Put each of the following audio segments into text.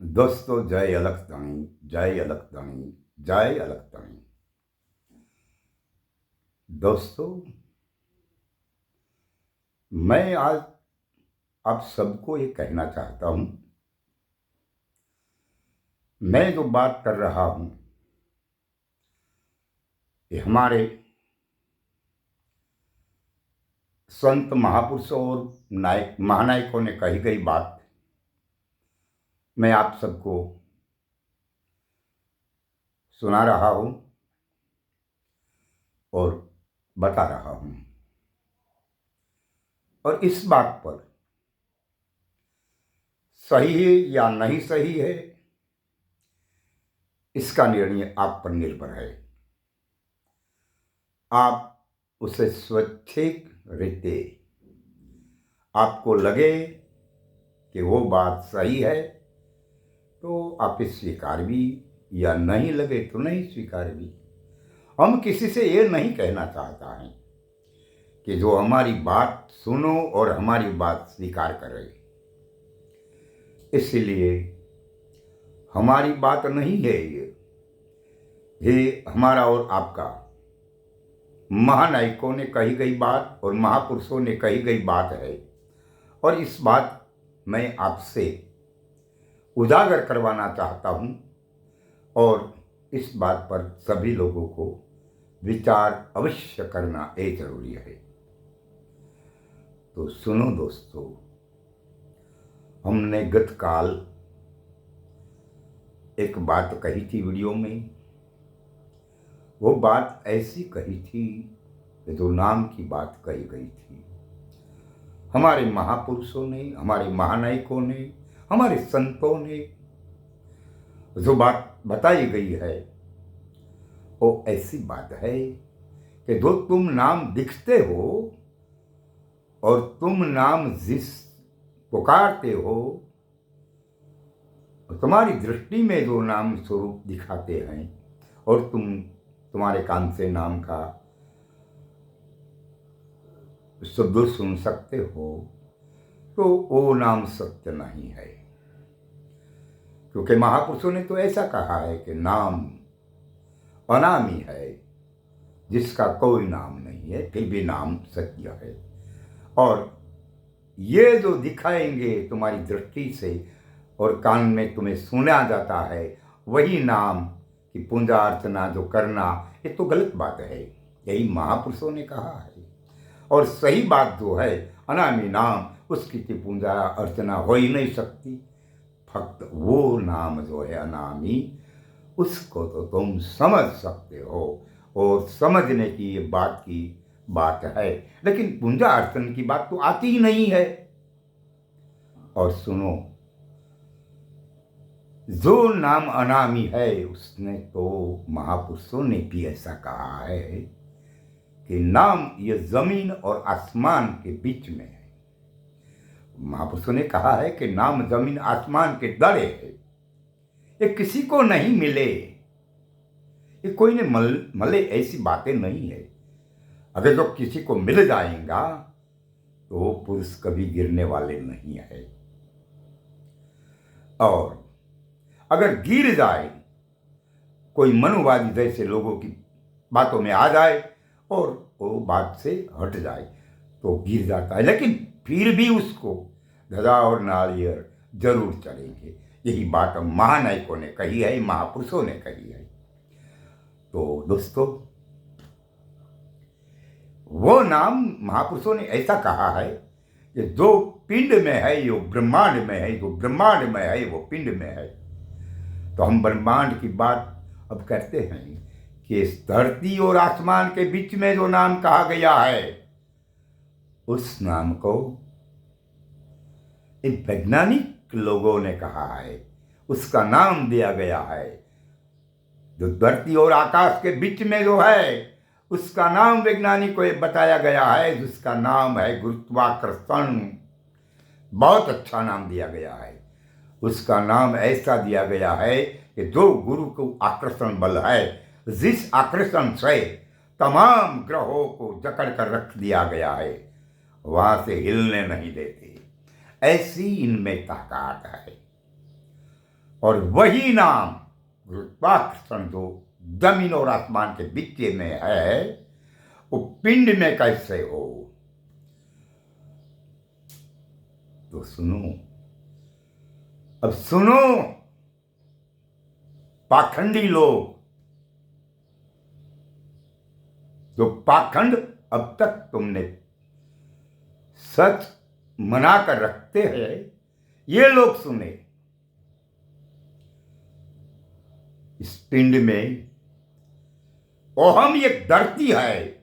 दोस्तों, जय अलकतणी, जय अलकतणी, जय अलकतणी। दोस्तों, मैं आज आप सबको ये कहना चाहता हूं, मैं जो बात कर रहा हूं ये हमारे संत महापुरुषों और नायक महानायकों ने कही गई बात मैं आप सबको सुना रहा हूं और बता रहा हूं। और इस बात पर सही है या नहीं सही है, इसका निर्णय आप पर निर्भर है। आप उसे स्वैच्छिक रीते आपको लगे कि वो बात सही है तो आप इस स्वीकार भी, या नहीं लगे तो नहीं स्वीकार भी। हम किसी से ये नहीं कहना चाहता है कि जो हमारी बात सुनो और हमारी बात स्वीकार करे। इसलिए हमारी बात नहीं है ये हमारा और आपका महानायकों ने कही गई बात और महापुरुषों ने कही गई बात है। और इस बात मैं आपसे उजागर करवाना चाहता हूं और इस बात पर सभी लोगों को विचार अवश्य करना ये जरूरी है। तो सुनो दोस्तों, हमने गत काल एक बात कही थी वीडियो में। वो बात ऐसी कही थी कि जो नाम की बात कही गई थी। हमारे महापुरुषों ने, हमारे महानायकों ने, हमारे संतों ने जो बात बताई गई है वो ऐसी बात है कि जो तुम नाम दिखते हो और तुम नाम जिस पुकारते हो, तुम्हारी दृष्टि में जो नाम स्वरूप दिखाते हैं और तुम्हारे कान से नाम का शब्द सुन सकते हो, तो वो नाम सत्य नहीं है। क्योंकि महापुरुषों ने तो ऐसा कहा है कि नाम अनामी है, जिसका कोई नाम नहीं है, फिर भी नाम सत्य है। और ये जो दिखाएंगे तुम्हारी दृष्टि से और कान में तुम्हें सुना जाता है, वही नाम की पूजा अर्चना जो करना, ये तो गलत बात है। यही महापुरुषों ने कहा है। और सही बात जो है, अनामी नाम, उसकी पूजा अर्चना हो ही नहीं सकती। फक्त वो नाम जो है अनामी, उसको तो तुम समझ सकते हो और समझने की ये बात है, लेकिन पूजा अर्चन की बात तो आती ही नहीं है। और सुनो, जो नाम अनामी है उसने तो महापुरुषों ने भी ऐसा कहा है कि नाम ये जमीन और आसमान के बीच में है। महापुरुषों ने कहा है कि नाम जमीन आसमान के दड़े है, ये किसी को नहीं मिले, ये कोई ने मले, ऐसी बातें नहीं है। अगर जो किसी को मिल जाएगा तो वो पुरुष कभी गिरने वाले नहीं है। और अगर गिर जाए, कोई मनुवादी जैसे लोगों की बातों में आ जाए और वो बात से हट जाए तो गिर जाता है, लेकिन फिर भी उसको ध्वजा और नारियल जरूर चढ़ेंगे। यही बात महानायकों ने कही है, महापुरुषों ने कही है। तो दोस्तों, वो नाम महापुरुषों ने ऐसा कहा है कि जो पिंड में है वो ब्रह्मांड में है, जो ब्रह्मांड में है वो पिंड में है। तो हम ब्रह्मांड की बात अब करते हैं कि इस धरती और आसमान के बीच में जो नाम कहा गया है, उस नाम को इन वैज्ञानिक लोगों ने कहा है, उसका नाम दिया गया है। जो धरती और आकाश के बीच में जो है, उसका नाम वैज्ञानिक को बताया गया है, जिसका नाम है गुरुत्वाकर्षण। बहुत अच्छा नाम दिया गया है। उसका नाम ऐसा दिया गया है कि जो गुरु को आकर्षण बल है, जिस आकर्षण से तमाम ग्रहों को जकड़ कर रख दिया गया है, वहां से हिलने नहीं देते, ऐसी इनमें ताकत है। और वही नाम गुरुत्वाकर्षण जो जमीन और आसमान के बीच में है, वो पिंड में कैसे हो? तो सुनो, अब सुनो पाखंडी लोग, जो पाखंड अब तक तुमने सच मना कर रखते हैं, ये लोग सुने। इस पिंड में ओहम एक धरती है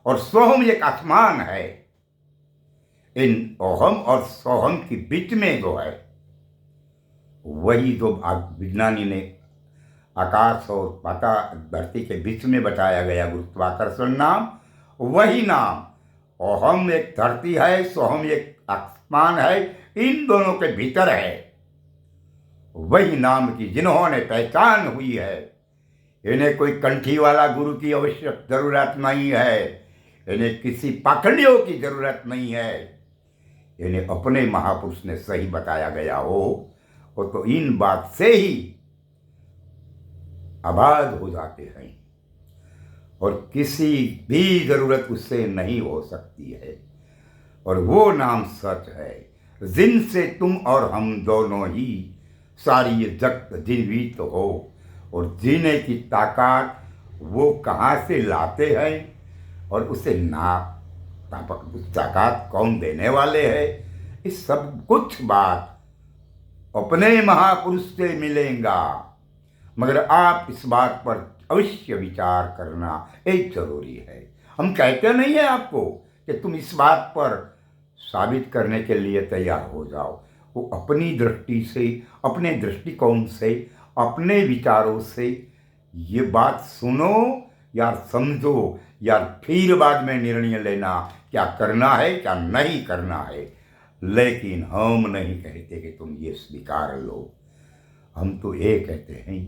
और सोहम एक आसमान है। इन ओहम और सोहम के बीच में जो है, वही जो विज्ञानी ने आकाश और पाताल धरती के बीच में बताया गया गुरुत्वाकर्षण नाम, वही नाम ओहम एक धरती है, सोहम एक आसमान है, इन दोनों के भीतर है। वही नाम की जिन्होंने पहचान हुई है, इन्हें कोई कंठी वाला गुरु की आवश्यक जरूरत नहीं है, इन्हें किसी पाखंडियों की जरूरत नहीं है। इन्हें अपने महापुरुष ने सही बताया गया हो, वो तो इन बात से ही आबाद हो जाते हैं और किसी भी जरूरत उससे नहीं हो सकती है। और वो नाम सच है जिनसे तुम और हम दोनों ही सारी ये जगत जीवित हो। और जीने की ताकत वो कहाँ से लाते हैं और उसे ताकत कौन देने वाले हैं, इस सब कुछ बात अपने महापुरुष से मिलेगा। मगर आप इस बात पर अवश्य विचार करना एक जरूरी है। हम कहते नहीं है आपको कि तुम इस बात पर साबित करने के लिए तैयार हो जाओ। वो अपनी दृष्टि से, अपने दृष्टिकोण से, अपने विचारों से ये बात सुनो या समझो, या फिर बाद में निर्णय लेना क्या करना है क्या नहीं करना है। लेकिन हम नहीं कहते कि तुम ये स्वीकार लो। हम तो ये कहते हैं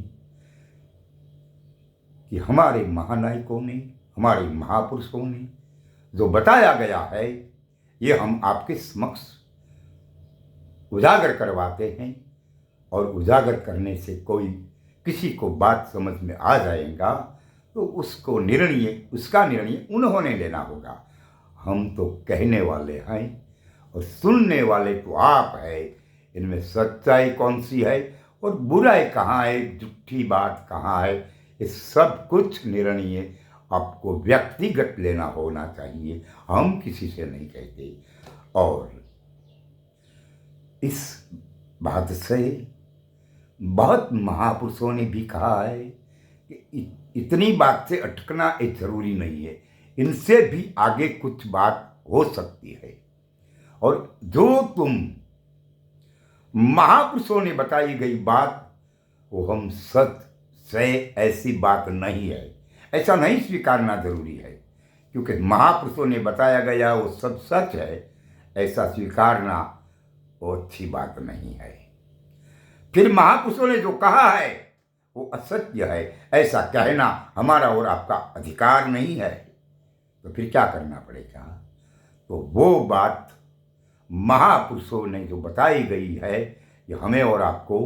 कि हमारे महानायकों ने, हमारे महापुरुषों ने जो बताया गया है, ये हम आपके समक्ष उजागर करवाते हैं। और उजागर करने से कोई किसी को बात समझ में आ जाएगा तो उसका निर्णय उन्होंने लेना होगा। हम तो कहने वाले हैं और सुनने वाले तो आप है। इनमें सच्चाई कौन सी है और बुराई कहाँ है, झूठी बात कहाँ है, ये सब कुछ निर्णय आपको व्यक्तिगत लेना होना चाहिए। हम किसी से नहीं कहते। और इस बात से बहुत महापुरुषों ने भी कहा है कि इतनी बात से अटकना एक जरूरी नहीं है, इनसे भी आगे कुछ बात हो सकती है। और जो तुम महापुरुषों ने बताई गई बात, वो हम सच से ऐसी बात नहीं है, ऐसा नहीं स्वीकारना जरूरी है। क्योंकि महापुरुषों ने बताया गया वो सब सच है, ऐसा स्वीकारना वो अच्छी बात नहीं है। फिर महापुरुषों ने जो कहा है वो असत्य है, ऐसा कहना हमारा और आपका अधिकार नहीं है। तो फिर क्या करना पड़ेगा? तो वो बात महापुरुषों ने जो बताई गई है, ये हमें और आपको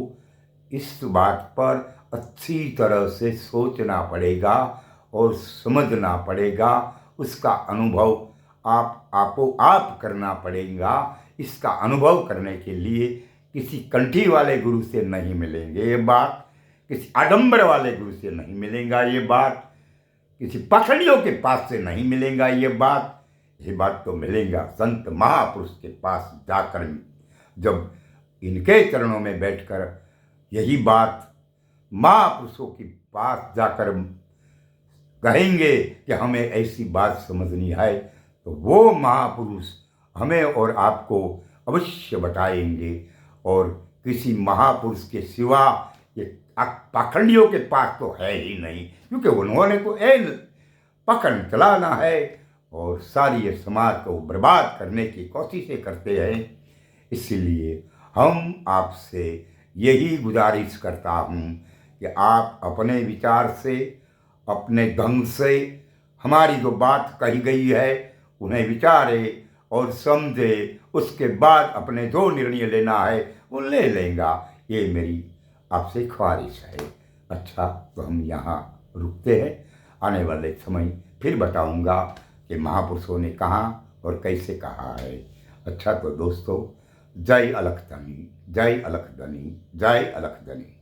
इस बात पर अच्छी तरह से सोचना पड़ेगा और समझना पड़ेगा। उसका अनुभव आप करना पड़ेगा। इसका अनुभव करने के लिए किसी कंठी वाले गुरु से नहीं मिलेंगे ये बात, किसी आडंबर वाले गुरु से नहीं मिलेगा ये बात, किसी पखड़ियों के पास से नहीं मिलेगा ये बात तो मिलेगा संत महापुरुष के पास जाकर। जब इनके चरणों में बैठकर यही बात महापुरुषों के पास जाकर कहेंगे कि हमें ऐसी बात समझनी है, तो वो महापुरुष हमें और आपको अवश्य बताएंगे। और किसी महापुरुष के सिवा ये पाखंडियों के पास तो है ही नहीं, क्योंकि उन्होंने तो पकड़ चलाना है और सारी ये समाज को बर्बाद करने की कोशिशें करते हैं। इसीलिए हम आपसे यही गुजारिश करता हूँ कि आप अपने विचार से, अपने ढंग से हमारी जो बात कही गई है उन्हें विचारे और समझे। उसके बाद अपने जो निर्णय लेना है वो ले लेगा। ये मेरी आपसे ख्वाहिश है। अच्छा, तो हम यहाँ रुकते हैं। आने वाले समय फिर बताऊंगा कि महापुरुषों ने कहाँ और कैसे कहा है। अच्छा, तो दोस्तों, जय अलख धनी, जय अलख धनी, जय अलख धनी।